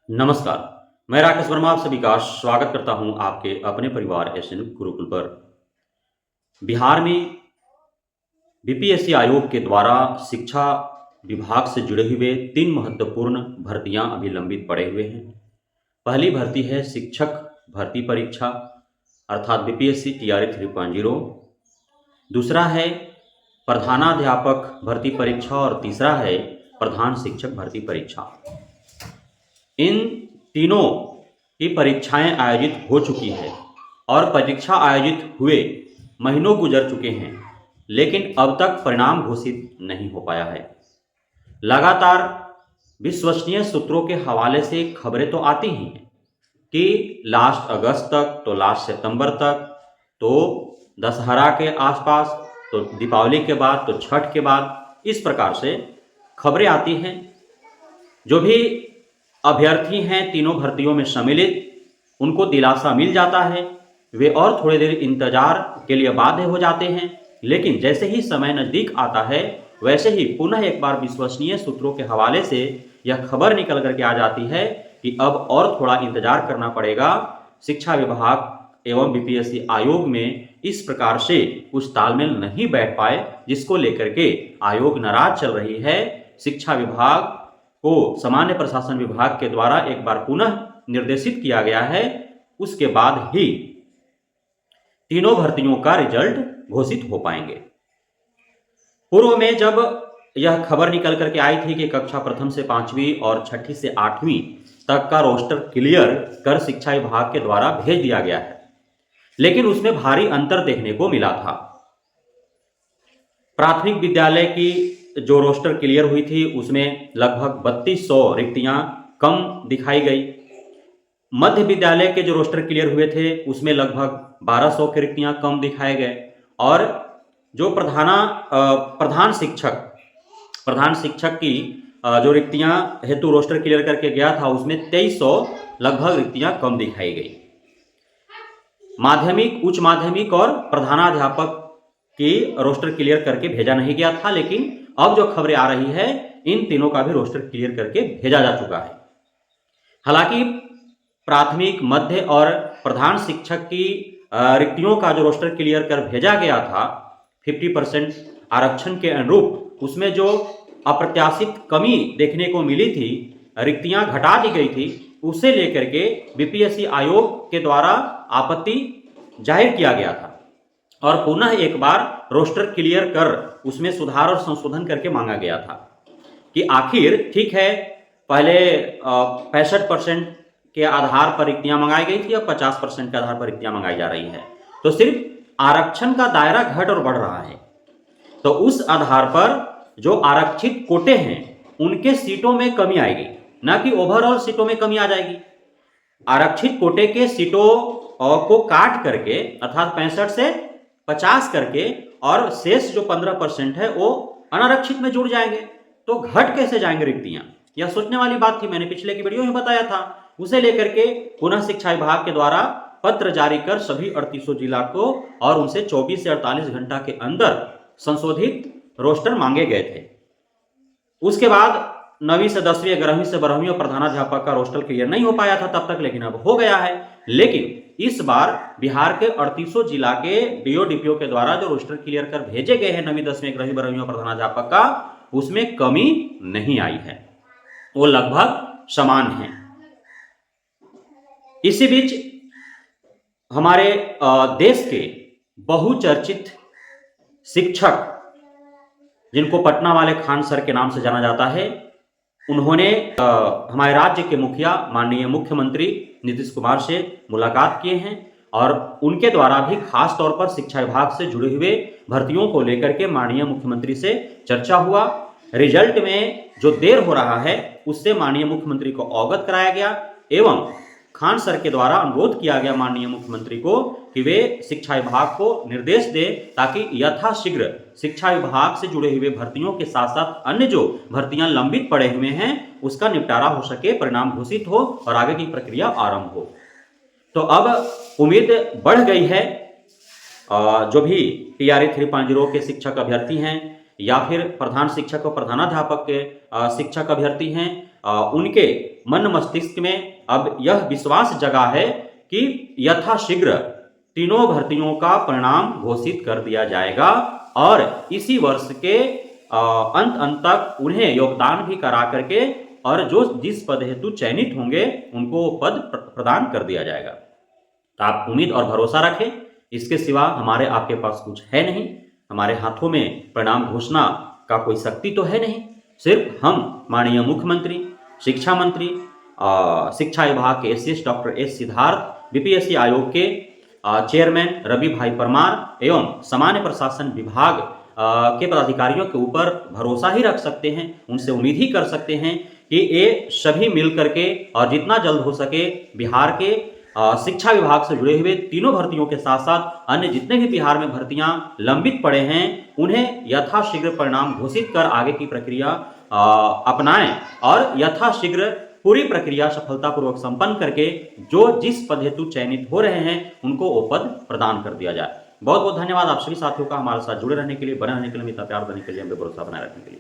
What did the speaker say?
नमस्कार। मैं राकेश वर्मा आप सभी का स्वागत करता हूं आपके अपने परिवार एसएन गुरुकुल पर। बिहार में बीपीएससी आयोग के द्वारा शिक्षा विभाग से जुड़े हुए 3 महत्वपूर्ण भर्तियां अभी लंबित पड़े हुए हैं। पहली भर्ती है शिक्षक भर्ती परीक्षा अर्थात बीपीएससी टीआरई 3.0। दूसरा है प्रधानाध्यापक भर्ती परीक्षा और तीसरा है प्रधान शिक्षक भर्ती परीक्षा। इन तीनों की परीक्षाएं आयोजित हो चुकी है और परीक्षा आयोजित हुए महीनों गुजर चुके हैं, लेकिन अब तक परिणाम घोषित नहीं हो पाया है। लगातार विश्वसनीय सूत्रों के हवाले से खबरें तो आती ही हैं कि लास्ट अगस्त तक, तो लास्ट सितंबर तक, तो दशहरा के आसपास, तो दीपावली के बाद, तो छठ के बाद, इस प्रकार से खबरें आती हैं। जो भी अभ्यर्थी हैं तीनों भर्तियों में सम्मिलित, उनको दिलासा मिल जाता है, वे और थोड़ी देर इंतजार के लिए बाध्य हो जाते हैं। लेकिन जैसे ही समय नज़दीक आता है, वैसे ही पुनः एक बार विश्वसनीय सूत्रों के हवाले से यह खबर निकल करके आ जाती है कि अब और थोड़ा इंतजार करना पड़ेगा। शिक्षा विभाग एवं बीपीएससी आयोग में इस प्रकार से कुछ तालमेल नहीं बैठ पाए, जिसको लेकर के आयोग नाराज चल रही है। शिक्षा विभाग को सामान्य प्रशासन विभाग के द्वारा एक बार पुनः निर्देशित किया गया है, उसके बाद ही तीनों भर्तियों का रिजल्ट घोषित हो पाएंगे। पूर्व में जब यह खबर निकल करके आई थी कि कक्षा प्रथम से 5वीं और छठी से 8वीं तक का रोस्टर क्लियर कर शिक्षा विभाग के द्वारा भेज दिया गया है, लेकिन उसमें भारी अंतर देखने को मिला था। प्राथमिक विद्यालय की जो रोस्टर क्लियर हुई थी उसमें लगभग 3200 रिक्तियां कम दिखाई गई। मध्य विद्यालय के जो रोस्टर क्लियर हुए थे उसमें लगभग 1200 की रिक्तियां कम दिखाए गए और जो प्रधान शिक्षक की जो रिक्तियां हेतु रोस्टर क्लियर करके गया था उसमें 2300 लगभग रिक्तियां कम दिखाई गई। माध्यमिक, उच्च माध्यमिक और प्रधानाध्यापक की रोस्टर क्लियर करके भेजा नहीं गया था, लेकिन अब जो खबरें आ रही है इन तीनों का भी रोस्टर क्लियर करके भेजा जा चुका है। हालांकि प्राथमिक, मध्य और प्रधान शिक्षक की रिक्तियों का जो रोस्टर क्लियर कर भेजा गया था 50% आरक्षण के अनुरूप, उसमें जो अप्रत्याशित कमी देखने को मिली थी, रिक्तियां घटा दी गई थी, उसे लेकर के बीपीएससी आयोग के द्वारा आपत्ति जाहिर किया गया था और पुनः एक बार रोस्टर क्लियर कर उसमें सुधार और संशोधन करके मांगा गया था कि आखिर ठीक है, पहले 65% के आधार पर रिक्तियां मंगाई गई थी, अब 50% के आधार पर रिक्तियां मंगाई जा रही है, तो सिर्फ आरक्षण का दायरा घट और बढ़ रहा है। तो उस आधार पर जो आरक्षित कोटे हैं उनके सीटों में कमी आएगी, ना कि ओवरऑल सीटों में कमी आ जाएगी। आरक्षित कोटे के सीटों को काट करके अर्थात 65 से 50 करके और शेष जो 15% है वो अनारक्षित में जुड़ जाएंगे, तो घट कैसे जाएंगे रिक्तियां? यह सोचने वाली बात थी। मैंने पिछले की वीडियो में बताया था। उसे लेकर के पुनः शिक्षा विभाग के द्वारा पत्र जारी कर सभी 3800 जिला को और उनसे 24 से 48 घंटा के अंदर संशोधित रोस्टर मांगे गए थे। उसके बाद 9वीं से 10वीं, 11वीं से 12वीं और प्रधानाध्यापक का रोस्टर क्लियर नहीं हो पाया था तब तक, लेकिन अब हो गया है। लेकिन इस बार बिहार के 3800 जिला के डीओ डीपीओ के द्वारा जो रोस्टर क्लियर कर भेजे गए हैं 9वीं, 10वीं, 11वीं, 12वीं और प्रधानाध्यापक का, उसमें कमी नहीं आई है, वो लगभग समान है। इसी बीच हमारे देश के बहुचर्चित शिक्षक, जिनको पटना वाले खान सर के नाम से जाना जाता है, उन्होंने हमारे राज्य के मुखिया माननीय मुख्यमंत्री नीतीश कुमार से मुलाकात किए हैं और उनके द्वारा भी खास तौर पर शिक्षा विभाग से जुड़े हुए भर्तियों को लेकर के माननीय मुख्यमंत्री से चर्चा हुआ। रिजल्ट में जो देर हो रहा है उससे माननीय मुख्यमंत्री को अवगत कराया गया एवं खान सर के द्वारा अनुरोध किया गया माननीय मुख्यमंत्री को कि वे शिक्षा विभाग को निर्देश दें ताकि यथाशीघ्र शिक्षा विभाग से जुड़े हुए भर्तियों के साथ साथ अन्य जो भर्तियां लंबित पड़े हुए हैं उसका निपटारा हो सके, परिणाम घोषित हो और आगे की प्रक्रिया आरंभ हो। तो अब उम्मीद बढ़ गई है जो भी टीआरई 3.0 के शिक्षक अभ्यर्थी हैं या फिर प्रधान शिक्षक और प्रधानाध्यापक के शिक्षक अभ्यर्थी हैं, उनके मन मस्तिष्क में अब यह विश्वास जगा है कि यथाशीघ्र तीनों भर्तियों का परिणाम घोषित कर दिया जाएगा और इसी वर्ष के अंत तक उन्हें योगदान भी करा करके और जो जिस पद हेतु चयनित होंगे उनको पद प्रदान कर दिया जाएगा। तो आप उम्मीद और भरोसा रखें, इसके सिवा हमारे आपके पास कुछ है नहीं। हमारे हाथों में परिणाम घोषणा का कोई शक्ति तो है नहीं। सिर्फ हम माननीय मुख्यमंत्री, शिक्षा मंत्री, शिक्षा विभाग के SS doctor S Siddharth, BPSC आयोग के चेयरमैन रवि भाई परमार एवं सामान्य प्रशासन विभाग के पदाधिकारियों के ऊपर भरोसा ही रख सकते हैं। उनसे उम्मीद ही कर सकते हैं कि ये सभी मिल करके और जितना जल्द हो सके बिहार के शिक्षा विभाग से जुड़े हुए तीनों भर्तियों के साथ साथ अन्य जितने भी बिहार में भर्तियां लंबित पड़े हैं उन्हें यथाशीघ्र परिणाम घोषित कर आगे की प्रक्रिया अपनाएं और यथाशीघ्र पूरी प्रक्रिया सफलतापूर्वक संपन्न करके जो जिस पद हेतु चयनित हो रहे हैं उनको वो पद प्रदान कर दिया जाए। बहुत बहुत धन्यवाद आप सभी साथियों का हमारे साथ जुड़े रहने के लिए, बने रहने के लिए, मित्र प्यार देने के लिए, हमें भरोसा बनाए रखने के लिए।